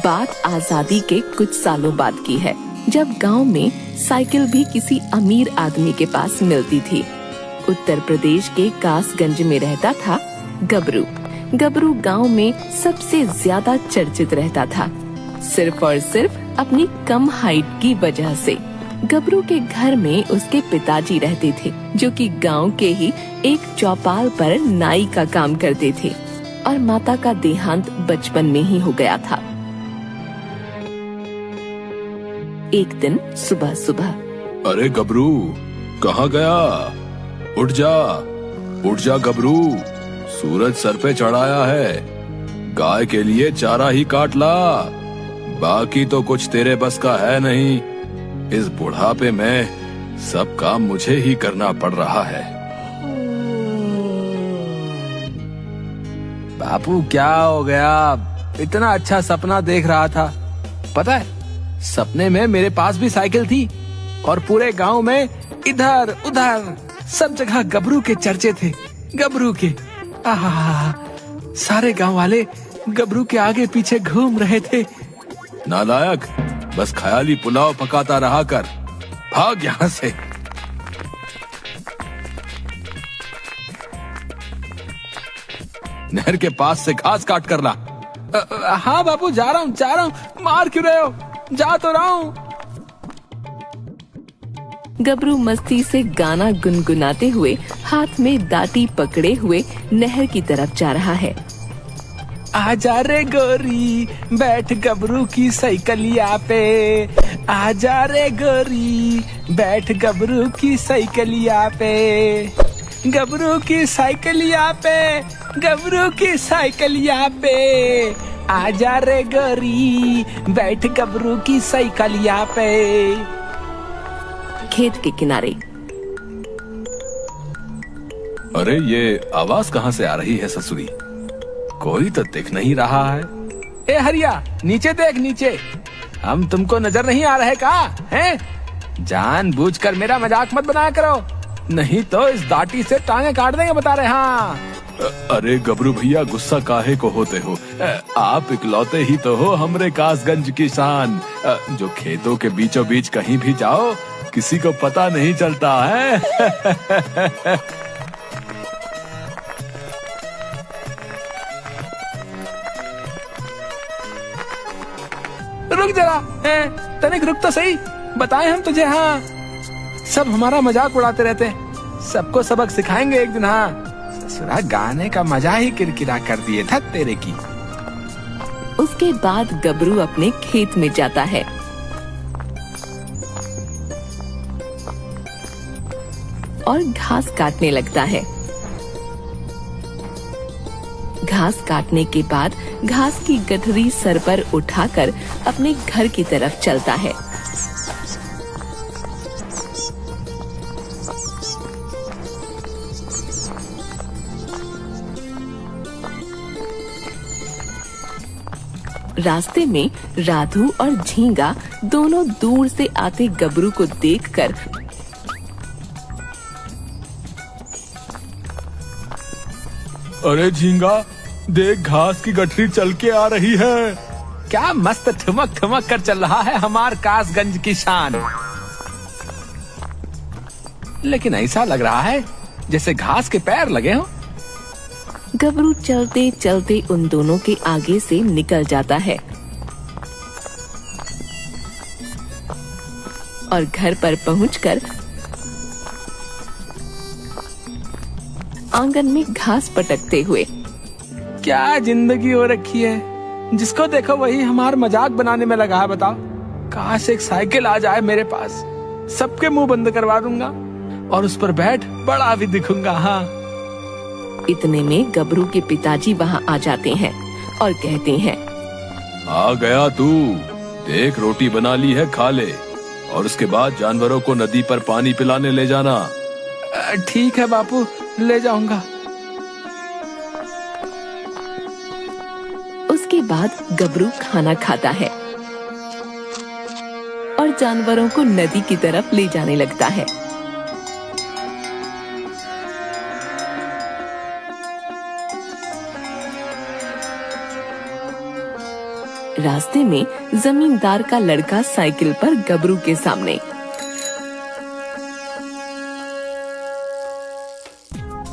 बात आजादी के कुछ सालों बाद की है, जब गांव में साइकिल भी किसी अमीर आदमी के पास मिलती थी। उत्तर प्रदेश के कासगंज में रहता था गबरू। गबरू गांव में सबसे ज्यादा चर्चित रहता था, सिर्फ और सिर्फ अपनी कम हाइट की वजह से। गबरू के घर में उसके पिताजी रहते थे, जो कि गांव के ही एक चौपाल पर नाई का काम करते थे, और माता का देहांत बचपन में ही हो गया था। एक दिन सुबह सुबह, अरे गबरू, कहाँ गया? उठ जा गबरू, सूरज सर पे चढ़ाया है। गाय के लिए चारा ही काट ला, बाकी तो कुछ तेरे बस का है नहीं। इस बुढ़ापे में सब काम मुझे ही करना पड़ रहा है। बापू क्या हो गया? इतना अच्छा सपना देख रहा था। पता है, सपने में मेरे पास भी साइकिल थी और पूरे गांव में इधर उधर सब जगह गबरू के चर्चे थे। गबरू के आहा, सारे गांव वाले गबरू के आगे पीछे घूम रहे थे। नालायक, बस ख्याली पुलाव पकाता रहा कर, भाग यहाँ से। नहर के पास से घास काट कर ला। हाँ बापू, जा रहा हूँ। मार क्यों रहे हो? जा तो रहा हूँ। गबरू मस्ती से गाना गुनगुनाते हुए हाथ में दाटी पकड़े हुए नहर की तरफ जा रहा है। आजा रे गोरी, बैठ गबरू की साइकिलिया पे। आजा रे गोरी, बैठ गबरू की साइकिलिया पे। गबरू की साइकिलिया पे, गबरू की साइकिलिया पे। आजा रे गोरी, बैठ गबरू की साइकिलिया पे। खेत के किनारे, अरे ये आवाज कहाँ से आ रही है ससुरी? कोई तो दिख नहीं रहा है। ए हरिया, नीचे देख नीचे। हम तुमको नजर नहीं आ रहे का? हैं? जानबूझकर मेरा मजाक मत बनाया करो, नहीं तो इस दाटी से टांगे काट देंगे, बता रहे। हाँ। अरे गबरू भैया, गुस्सा काहे को होते हो? आप इकलौते ही तो हो हमरे कासगंज की शान। जो खेतों के बीचों बीच कहीं भी जाओ, किसी को पता नहीं चलता है। रुक जरा, तनिक रुक तो सही, बताएं हम तुझे। हाँ, सब हमारा मजाक उड़ाते रहते, सबको सबक सिखाएंगे एक दिन। हाँ, ससुरा गाने का मजा ही किरकिरा कर दिए था तेरे की। उसके बाद गबरू अपने खेत में जाता है और घास काटने लगता है। घास काटने के बाद घास की गठरी सर पर उठाकर अपने घर की तरफ चलता है। रास्ते में राधू और झींगा दोनों दूर से आते गबरू को देखकर अरे झींगा, देख घास की गठरी चल के आ रही है। क्या मस्त ठुमक ठुमक कर चल रहा है हमार कासगंज की शान। लेकिन ऐसा लग रहा है जैसे घास के पैर लगे हों। गबरू चलते चलते उन दोनों के आगे से निकल जाता है और घर पर पहुंचकर आंगन में घास पटकते हुए, क्या जिंदगी हो रखी है, जिसको देखो वही हमार मजाक बनाने में लगा है। बताओ, काश एक साइकिल आ जाए मेरे पास, सबके मुंह बंद करवा दूंगा और उस पर बैठ बड़ा भी दिखूंगा। हाँ। इतने में गबरू के पिताजी वहाँ आ जाते हैं और कहते हैं, आ गया तू, देख रोटी बना ली है, खा ले, और उसके बाद जानवरों को नदी पर पानी पिलाने ले जाना। ठीक है बापू, ले जाऊंगा। उसके बाद गबरू खाना खाता है और जानवरों को नदी की तरफ ले जाने लगता है। रास्ते में जमींदार का लड़का साइकिल पर गबरू के सामने।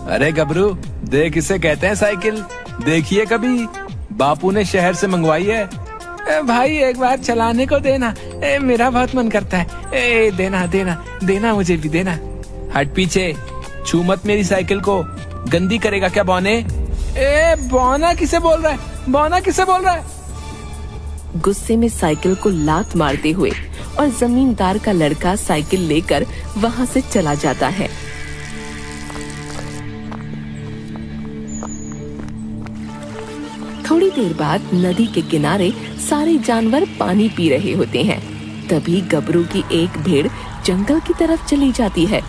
अरे गबरू, देख इसे कहते हैं साइकिल। देखिए कभी, बापू ने शहर से मंगवाई है। भाई एक बार चलाने को देना, मेरा बहुत मन करता है। देना देना देना, मुझे भी देना। हट पीछे, छू मत मेरी साइकिल को, गंदी करेगा क्या बौने? बौना किसे बोल रहा है? बौना किसे बोल रहा है? गुस्से में साइकिल को लात मारते हुए और जमींदार का लड़का साइकिल लेकर वहां से चला जाता है। थोड़ी देर बाद नदी के किनारे सारे जानवर पानी पी रहे होते हैं। तभी गबरू की एक भेड़ जंगल की तरफ चली जाती है।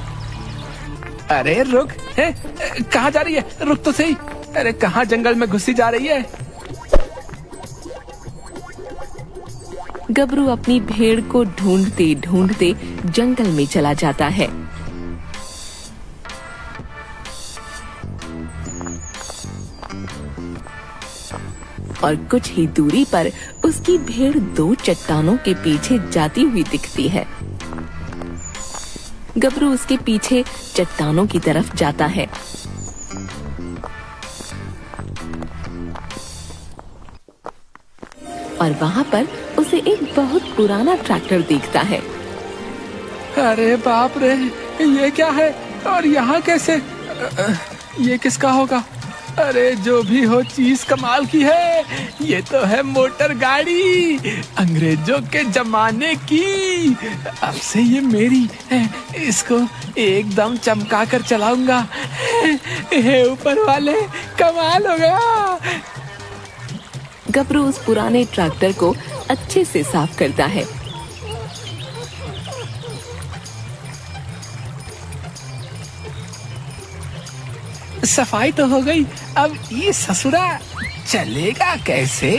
अरे रुक, कहाँ जा रही है? रुक तो सही। अरे कहाँ जंगल में घुसी जा रही है? गबरू अपनी भेड़ को ढूंढते ढूंढते जंगल में चला जाता है। और कुछ ही दूरी पर उसकी भेड़ दो चट्टानों के पीछे जाती हुई दिखती है। गबरू उसके पीछे चट्टानों की तरफ जाता है। और वहाँ पर उसे एक बहुत पुराना ट्रैक्टर दिखता है। अरे बाप रे, ये क्या है? और यहाँ कैसे? ये किसका होगा? अरे जो भी हो, चीज कमाल की है। ये तो है मोटर गाड़ी, अंग्रेजों के जमाने की। अब से ये मेरी है, इसको एकदम चमका कर चलाऊंगा। हे ऊपर वाले, कमाल हो गया। गबरू उस पुराने ट्रैक्टर को अच्छे से साफ करता है। सफाई तो हो गई, अब ये ससुरा चलेगा कैसे?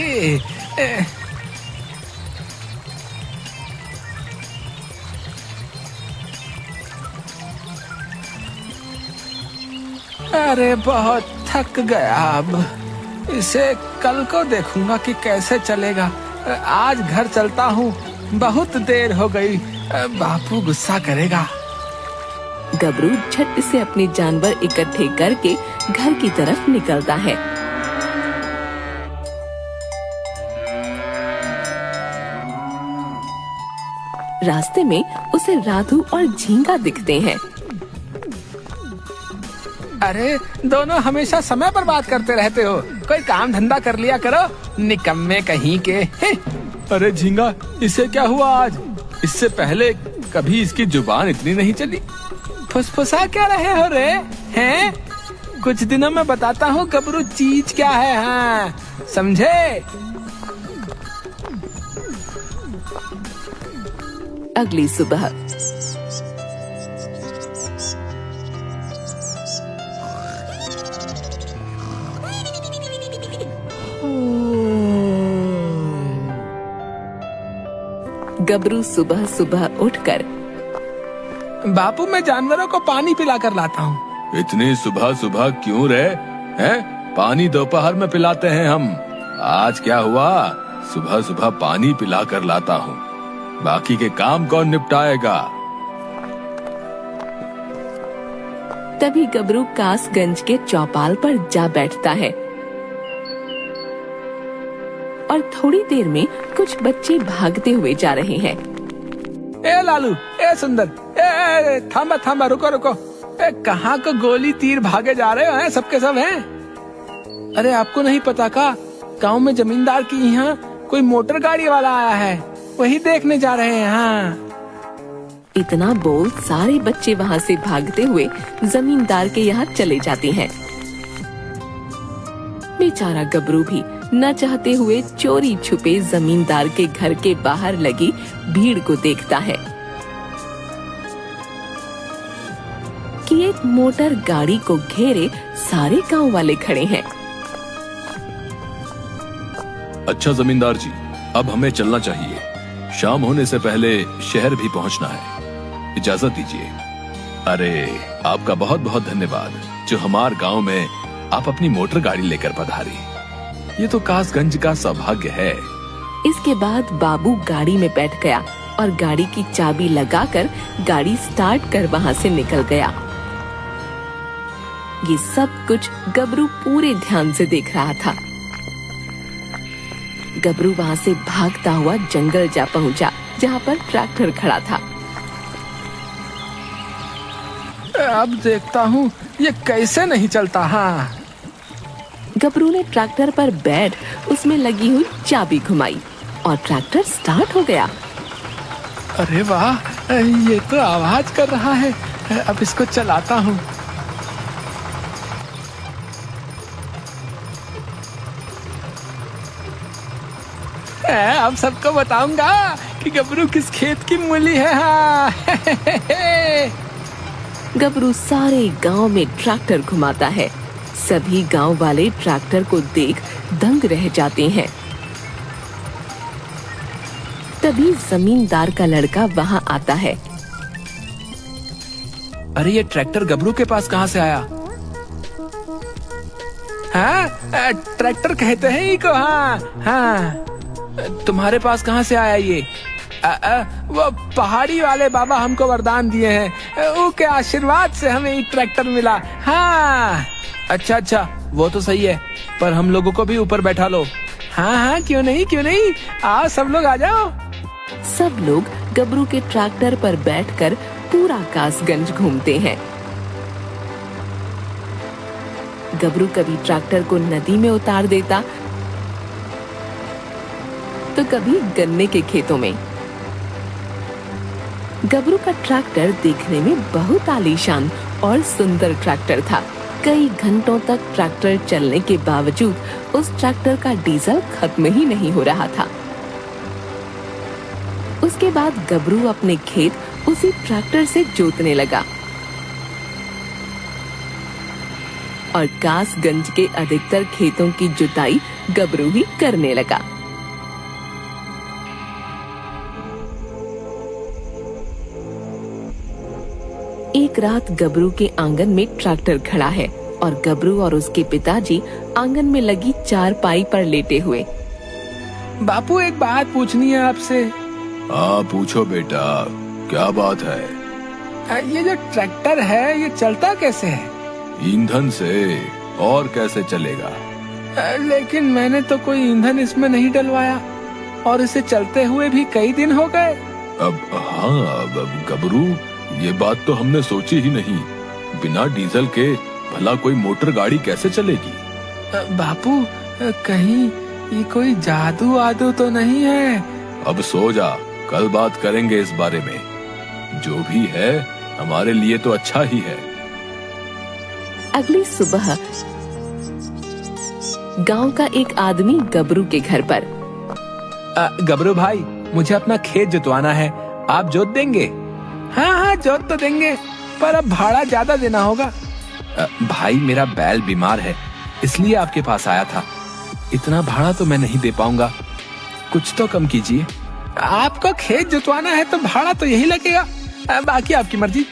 अरे बहुत थक गया, अब इसे कल को देखूंगा कि कैसे चलेगा। आज घर चलता हूँ, बहुत देर हो गई, बापू गुस्सा करेगा। गबरू झट से अपने जानवर इकट्ठे करके घर की तरफ निकलता है। रास्ते में उसे राधू और झींगा दिखते हैं। अरे दोनों हमेशा समय पर बात करते रहते हो, कोई काम धंधा कर लिया करो, निकम्मे कहीं के। अरे झींगा, इसे क्या हुआ आज? इससे पहले कभी इसकी जुबान इतनी नहीं चली। फुसफुसा क्या रहे हो रे? हैं? कुछ दिनों में बताता हूँ गबरू चीज क्या है। हाँ समझे? अगली सुबह गबरू सुबह सुबह उठकर बापू, मैं जानवरों को पानी पिला कर लाता हूँ। इतनी सुबह सुबह क्यों रे? हैं? पानी दोपहर में पिलाते हैं हम। आज क्या हुआ? सुबह सुबह पानी पिला कर लाता हूँ, बाकी के काम कौन निपटाएगा? तभी गबरू कासगंज के चौपाल पर जा बैठता है और थोड़ी देर में कुछ बच्चे भागते हुए जा रहे हैं। ए लालू, ए सुंदर, ए थांबा थांबा, रुको रुको। ए कहाँ को गोली तीर भागे जा रहे हो? हैं सबके सब हैं? अरे आपको नहीं पता का, गांव में जमींदार की यहाँ कोई मोटर गाड़ी वाला आया है, वही देखने जा रहे हैं। हाँ। इतना बोल सारे बच्चे वहाँ से भागते हुए जमींदार के यहाँ चले जाते हैं। बेचारा गबरू भी न चाहते हुए चोरी छुपे जमींदार के घर के बाहर लगी भीड़ को देखता है कि एक मोटर गाड़ी को घेरे सारे गांव वाले खड़े हैं। अच्छा जमींदार जी, अब हमें चलना चाहिए। शाम होने से पहले शहर भी पहुंचना है, इजाजत दीजिए। अरे आपका बहुत बहुत धन्यवाद जो हमारे गांव में आप अपनी मोटर गाड़ी लेकर पधारी। ये तो कासगंज का सौभाग्य है इसके बाद बाबू गाड़ी में बैठ गया और गाड़ी की चाबी लगाकर गाड़ी स्टार्ट कर वहाँ से निकल गया। ये सब कुछ गबरू पूरे ध्यान से देख रहा था। गबरू वहाँ से भागता हुआ जंगल जा पहुँचा जहाँ पर ट्रैक्टर खड़ा था। अब देखता हूँ ये कैसे नहीं चलता। हाँ, गबरू ने ट्रैक्टर पर बैठ उसमें लगी हुई चाबी घुमाई और ट्रैक्टर स्टार्ट हो गया। अरे वाह, ये तो आवाज कर रहा है। अब इसको चलाता हूँ। अब सबको बताऊंगा कि गबरू किस खेत की मूली है। हाँ। गबरू सारे गांव में ट्रैक्टर घुमाता है। सभी गांव वाले ट्रैक्टर को देख दंग रह जाते हैं। तभी जमींदार का लड़का वहां आता है। अरे ये ट्रैक्टर गबरू के पास कहाँ से आया? हाँ, ट्रैक्टर कहते हैं इको। हाँ हाँ, तुम्हारे पास कहाँ से आया ये? वो पहाड़ी वाले बाबा हमको वरदान दिए हैं, उनके आशीर्वाद से हमें ये ट्रैक्टर मिला। हाँ, अच्छा, वो तो सही है, पर हम लोगों को भी ऊपर बैठा लो। हाँ, क्यों नहीं, आओ सब लोग आ जाओ। सब लोग गबरू के ट्रैक्टर पर बैठकर पूरा कासगंज घूमते हैं। गबरू कभी ट्रैक्टर को नदी में उतार देता तो कभी गन्ने के खेतों में। गबरू का ट्रैक्टर देखने में बहुत आलीशान और सुंदर ट्रैक्टर था। कई घंटों तक ट्रैक्टर चलने के बावजूद उस ट्रैक्टर का डीजल खत्म ही नहीं हो रहा था। उसके बाद गबरू अपने खेत उसी ट्रैक्टर से जोतने लगा और कासगंज के अधिकतर खेतों की जुताई गबरू ही करने लगा। एक रात गबरू के आंगन में ट्रैक्टर खड़ा है और गबरू और उसके पिताजी आंगन में लगी चारपाई पर लेटे हुए। बापू, एक बात पूछनी है आपसे। हाँ पूछो बेटा, क्या बात है? ये जो ट्रैक्टर है ये चलता कैसे है? ईंधन से, और कैसे चलेगा? लेकिन मैंने तो कोई ईंधन इसमें नहीं डलवाया और इसे चलते हुए भी कई दिन हो गए। अब गबरू, ये बात तो हमने सोची ही नहीं। बिना डीजल के भला कोई मोटर गाड़ी कैसे चलेगी? बापू, कहीं ये कोई जादू आदू तो नहीं है? अब सो जा, कल बात करेंगे इस बारे में। जो भी है हमारे लिए तो अच्छा ही है। अगली सुबह गांव का एक आदमी गबरू के घर पर। गबरू भाई, मुझे अपना खेत जुतवाना है, आप जोत देंगे? हाँ, जोत तो देंगे, पर अब भाड़ा ज्यादा देना होगा। भाई, मेरा बैल बीमार है, इसलिए आपके पास आया था। इतना भाड़ा तो मैं नहीं दे पाऊंगा, कुछ तो कम कीजिए। आपको खेत जुतवाना है तो भाड़ा तो यही लगेगा, बाकी आपकी मर्जी।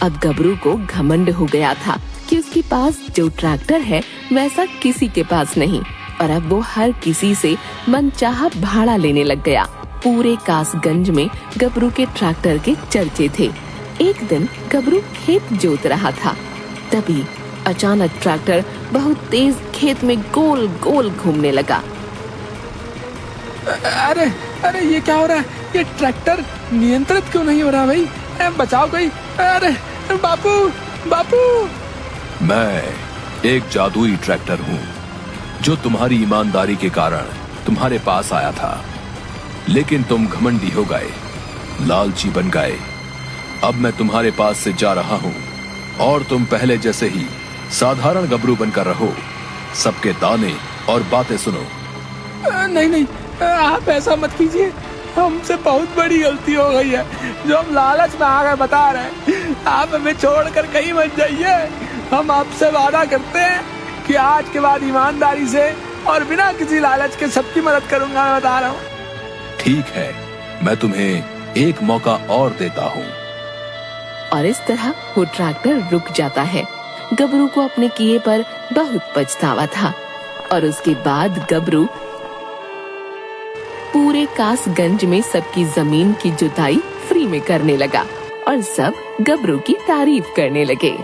अब गबरू को घमंड हो गया था कि उसके पास जो ट्रैक्टर है वैसा किसी के पास नहीं, और अब वो हर किसी से मनचाहा भाड़ा लेने लग गया। पूरे कासगंज में गबरू के ट्रैक्टर के चर्चे थे। एक दिन गबरू खेत जोत रहा था, तभी अचानक ट्रैक्टर बहुत तेज खेत में गोल गोल घूमने लगा। अरे ये क्या हो रहा है? ये ट्रैक्टर नियंत्रित क्यों नहीं हो रहा भाई? बचाओ कोई। अरे बापू। मैं एक जादुई ट्रैक्टर हूँ जो तुम्हारी ईमानदारी के कारण तुम्हारे पास आया था, लेकिन तुम घमंडी हो गए, लालची बन गए। अब मैं तुम्हारे पास से जा रहा हूँ और तुम पहले जैसे ही साधारण गबरू बनकर रहो। सबके ताने और बातें सुनो। नहीं, आप ऐसा मत कीजिए, हमसे बहुत बड़ी गलती हो गई है जो हम लालच में आ गए बता रहे हैं। आप हमें छोड़कर कहीं मत जाइए। हम आपसे वादा करते हैं कि आज के बाद ईमानदारी से और बिना किसी लालच के सबकी मदद करूंगा। मैं बता रहा हूँ। ठीक है, मैं तुम्हें एक मौका और देता हूँ। और इस तरह वो ट्रैक्टर रुक जाता है। गबरू को अपने किए पर बहुत पछतावा था और उसके बाद गबरू पूरे कासगंज में सबकी जमीन की जुताई फ्री में करने लगा और सब गबरू की तारीफ करने लगे।